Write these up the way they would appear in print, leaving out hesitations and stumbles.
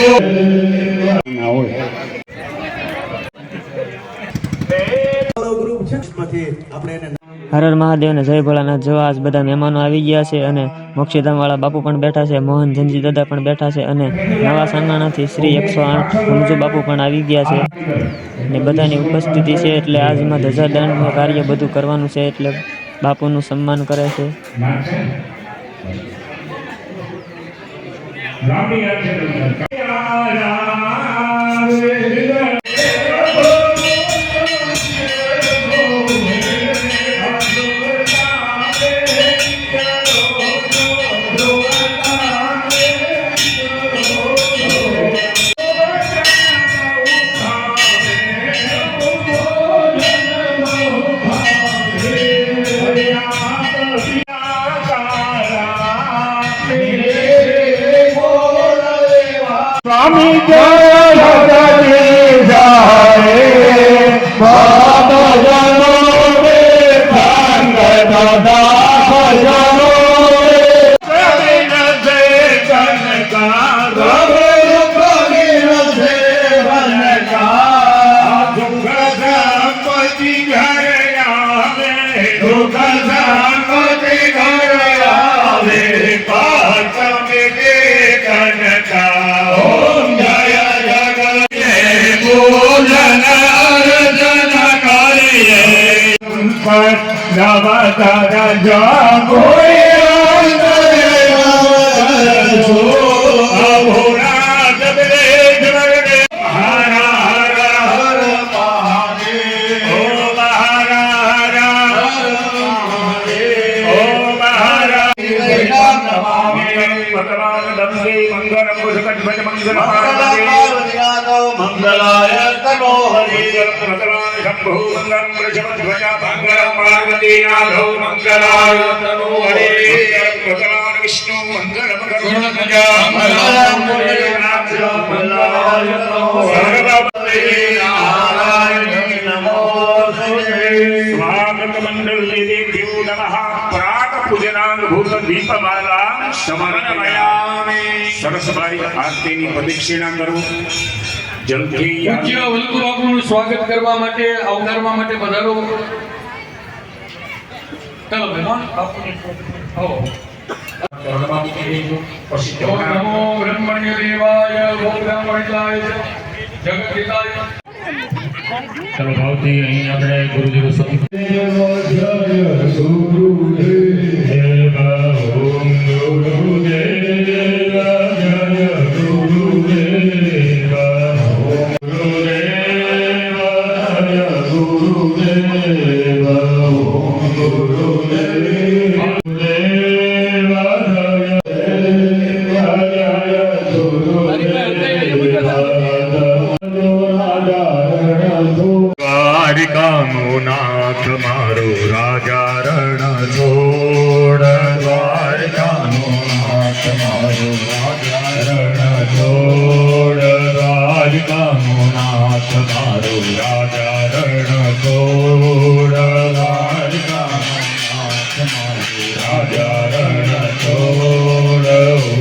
હર હર મહાદેવ ને જય ભોળાનાથ. જો આજ બધા મહેમાનો આવી ગયા છે અને મોક્ષીધામ વાળા બાપુ પણ બેઠા છે, મોહન જનજી દાદા પણ બેઠા છે અને નવા સાંગાણાથી શ્રી 108 સમજુ બાપુ પણ આવી ગયા છે ને બધાની ઉપસ્થિતિ છે. એટલે આજમાં ધજાદાનનું કાર્ય બધું કરવાનું છે, એટલે બાપુનું સન્માન કરે છે. स्वामी जय जगदीश जाए बाबा जनो रे संग दादा भजनो रे जमीन से कनका रवे कबीर से बनका दुख संपत्ति घर आवे दुख संपत्ति घर आवे पास में के कनका नवतारा जागो अभोरा जबरे जबरे हरा हरा हर महादेव ओ हरा हरा ओ हरा भगवान दंगे मंगलम पुष्कट मंगल मंगलाय तनो हरि भगवान शंभु मंगलम वृषभध्वजा मंगलम पार्वती नाथो मंगलाय तनो हरि भगवान विष्णु मंगलम गरुड़ध्वजा मंगलम भोलेनाथ मंगलाय तनो सर्वभूते नारायण नमोस्तुते स्वागत मंडल देव्यो नमः प्रात पूजनानुभूत दीपमाला समर्पयामि सरस्वती आरतीની પ્રદક્ષિણા કરો. જલ્દી પૂજ્ય વલ્લુ બાપુનું સ્વાગત કરવા માટે આવકારવા માટે પધારો. ચાલો મહેમાન બાપુને આવો. નમો બ્રહ્મણ્ય દેવાય ઓમ બ્રહ્મણ્યાય જગદિતાય. ચલો ભાવથી અહીં આપણે ગુરુજીનો સંત જય ગુરુદેવ ઓમ ગુરુદેવ નાથ મારો રાજા રણ છોડ દ્વારકાનો નાથ મારો રાજા રણ છોડ દ્વારકાનો નાથ મારો રાજા રણ છોડ દ્વારકાનો નાથ મારો રાજા રણ છોડ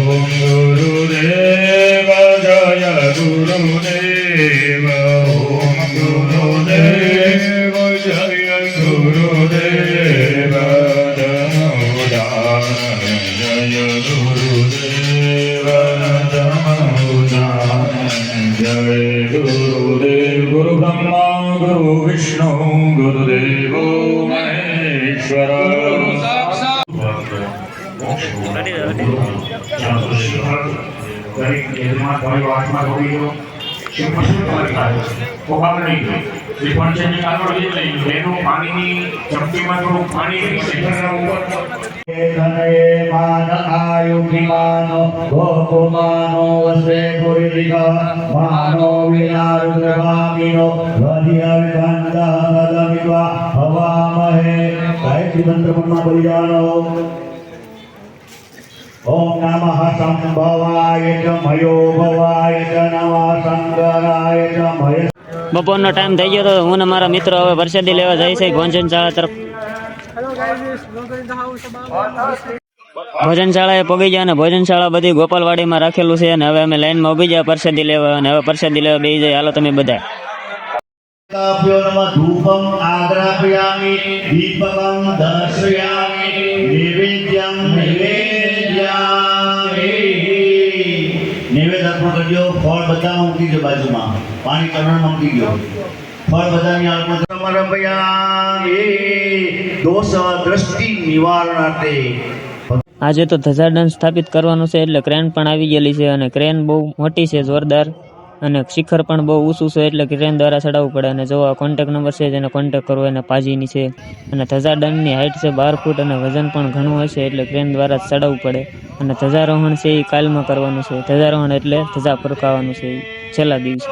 ઓમ ગુરુદેવ જય ગુરુદેવ ઓમ ગુરુદેવ જય ગુરુદેવ નમોદાન જય ગુરુદેવ નમોદાન જય ગુરુદેવ ગુરુ બ્રહ્મા ગુરુ વિષ્ણુ ગુરુદેવો મહેશ્વર ओम नमः संभवाय च मयो भवाय च नमः शंकराय च मय. બપોરનો ટાઈમ થઈ ગયો તો હું ને મારા મિત્રો હવે વરસાદી લેવા જાય છે ભોજન શાળા તરફ. ભોજનશાળાએ પગી ગયા અને ભોજનશાળા બધી ગોપાલવાડીમાં રાખેલું છે અને હવે અમે લાઈનમાં ઉભી ગયા પ્રસાદી લેવા અને હવે પ્રસાદી લેવા બેસી જાય. હાલો તમે બધા. धूपम आग्रापयामि दीपकम दर्शयामि नैवेद्यम नैवेद्यामि नैवेद्य अर्पण करजो. फળ બધા મૂકી દો બાજુમાં, પાણી ચરણમાં મૂકી દો. ફળ બધાની અર્પણ સમર્પયામિ દોષ દ્રષ્ટિ નિવારણાર્થે. આજે તો ધજાડન સ્થાપિત કરવાનું છે એટલે ક્રેન પણ આવી ગયેલી છે અને ક્રેન બહુ મોટી છે, જોરદાર, અને શિખર પણ બહુ ઊંચું છે એટલે ક્રેન દ્વારા ચડાવવું પડે. અને જો આ કોન્ટેક્ટ નંબર છે જેને કોન્ટેક્ટ કરવો એને પાજીની છે. અને ધજાડનની હાઇટ છે 12 ફૂટ અને વજન પણ ઘણું હશે એટલે ક્રેન દ્વારા ચડાવવું પડે. અને ધજારોહણ છે એ કાલમાં કરવાનું છે. ધજારોહણ એટલે ધજા ફરકાવવાનું છે એ છેલ્લા દિવસે.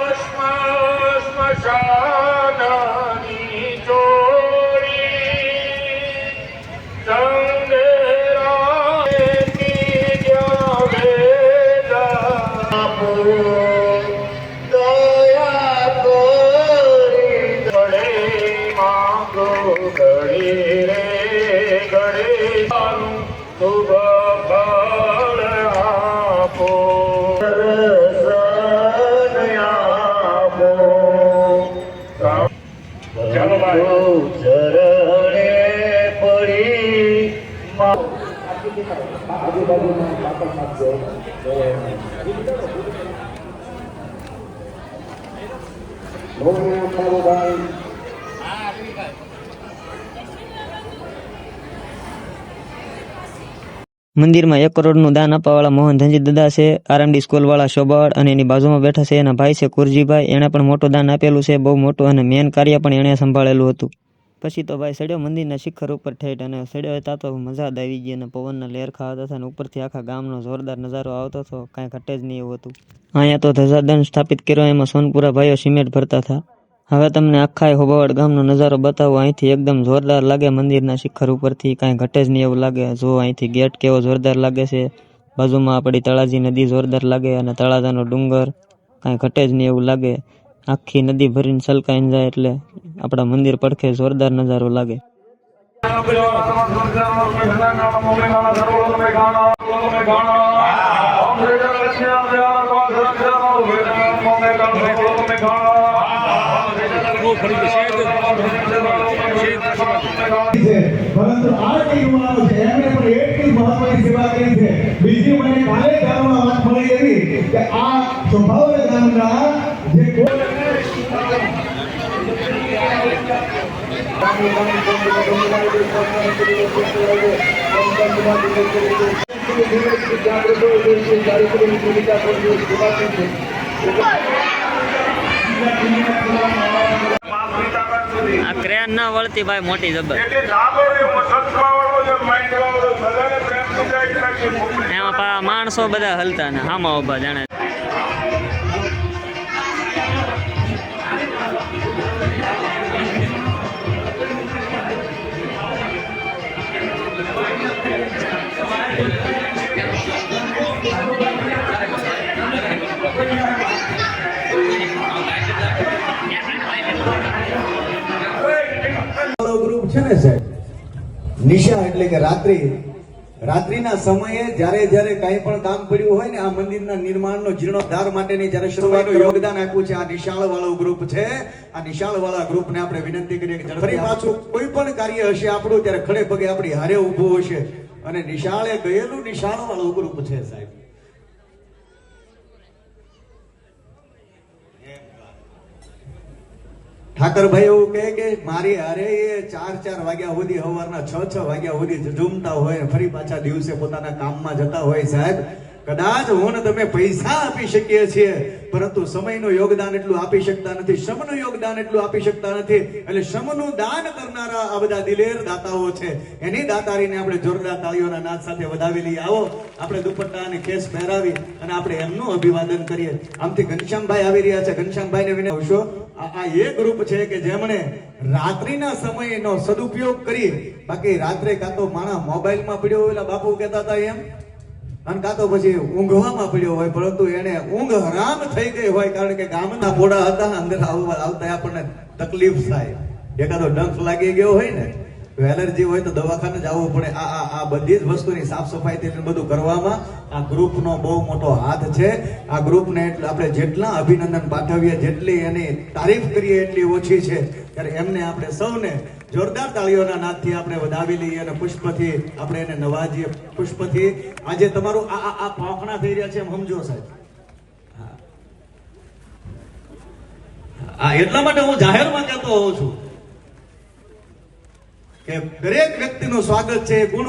મંદિરમાં 1 કરોડનું દાન આપવાવાળા મોહન ધનજી દાદા છે. આરએમડી સ્કૂલવાળા શોભાવાળ અને એની બાજુમાં બેઠા છે એના ભાઈ છે કુરજીભાઈ. એણે પણ મોટું દાન આપેલું છે, બહુ મોટું, અને મેન કાર્ય પણ એણે સંભાળેલું હતું. પછી તો ભાઈ સડ્યો મંદિરના શિખર ઉપર ઠેઠ અને સડ્યો હતા તો મજા જ આવી ગઈ અને પવનના લહેર ખાતા હતા અને ઉપરથી આખા ગામનો જોરદાર નજારો આવતો હતો, કાંઈ ઘટે જ નહીં એવું હતું. અહીંયા તો ધજાદન સ્થાપિત કર્યો એમાં સોનપુરા ભાઈઓ સિમેન્ટ ભરતા હતા. હવે તમને આખા હોબાવાડ ગામનો નજારો બતાવો. અહીંથી એકદમ જોરદાર લાગે, મંદિરના શિખર ઉપરથી કાંઈ ઘટે જ નહીં એવું લાગે. જો અહીંથી ગેટ કેવો જોરદાર લાગે છે, બાજુમાં આપણી તળાજી નદી જોરદાર લાગે અને તળાજાનો ડુંગર કાંઈ ઘટે જ નહીં એવું લાગે. આખી નદી ભરીને છલકાઈને જાય એટલે આપણા મંદિર પડખે જોરદાર નજારો લાગે. પરંતુ આ જે યુવાનો છે એમણે પણ એટલી મહત્વની સેવા કરી છે. બીજી મને કાલે ગામમાં વાત મળી એવી કે આ સ્વભાવના ગામના જે આ ક્રેન ના વળતી ભાઈ મોટી જબર. એમાં માણસો બધા હલતા ને હામાં ઉભા જાણે. ગ્રુપ છે ને સાહેબ, નિશા એટલે કે રાત્રિના સમયે જ્યારે કંઈ પણ કામ પડ્યું હોય ને આ મંદિરના નિર્માણનો જીર્ણોદ્ધાર માટેની જ્યારે શરૂઆતનું યોગદાન આપ્યું છે આ નિશાળ વાળો ગ્રુપ છે. આ નિશાળ વાળા ગ્રુપને આપણે વિનંતી કરીએ કે ફરી પાછું કોઈ પણ કાર્ય હશે આપણું ત્યારે ખડે પગે આપણી હારે ઊભું હશે અને નિશાળે ગયેલું નિશાળ વાળું ગ્રુપ છે સાહેબ. ઠાકરભાઈ એવું કહે કે મારી હારે એ 4 વાગ્યા સુધી સવારના 6 વાગ્યા સુધી ઝઝૂમતા હોય ફરી પાછા દિવસે પોતાના કામમાં જતા હોય. સાહેબ કદાચ હું ને તમે પૈસા આપી શકીએ છીએ પરંતુ સમયનું યોગદાન એટલું આપી શકતા નથી, શ્રમનું યોગદાન એટલું આપી શકતા નથી. એટલે શ્રમનું દાન કરનારા આ બધા દિલેર દાતાઓ છે, એની દાતારીને આપણે જોરદાર તાળીઓના નાદ સાથે વધાવી લઈએ. આવો આપણે દુપટ્ટા અને કેસ પહેરાવી અને આપણે એમનું અભિવાદન કરીએ. આમથી ઘનશ્યામભાઈ આવી રહ્યા છે, ઘનશ્યામભાઈને વિનંતી આવશો. આ એ ગ્રુપ છે કે જેમણે રાત્રિના સમયનો સદુપયોગ કરી, બાકી રાત્રે કાં તો માણસ મોબાઈલમાં પડ્યો હોય, બાપુ કહેતા હતા એમ, અને કાં તો પછી ઊંઘવામાં પડ્યો હોય, પરંતુ એને ઊંઘ હરામ થઈ ગઈ હોય કારણ કે ગામના પોડા હતા, અંદર આવતા આપણને તકલીફ થાય, એકાદો ડંખ લાગી ગયો હોય ને એલર્જી હોય તો દવાખાને જવું પડે. આ બધી જ વસ્તુની સાફ સફાઈથી લઈને બધું કરવામાં આ ગ્રુપનો બહુ મોટો હાથ છે. આ ગ્રુપને એટલે આપણે જેટલા અભિનંદન પાઠવીએ, જેટલી એની તારીફ કરીએ એટલી ઓછી છે. ત્યારે એમને આપણે સૌને જોરદાર તાળીઓના નાદથી આપણે વધાવી લઈએ અને પુષ્પથી આપણે એને નવાજીએ. પુષ્પથી આજે તમારું આ પાંખણા થઈ રહ્યા છે એમ સમજો સાહેબ. એટલા માટે હું જાહેરમાં કહેતો હોઉં છું કે દરેક વ્યક્તિનું સ્વાગત છે ગુણ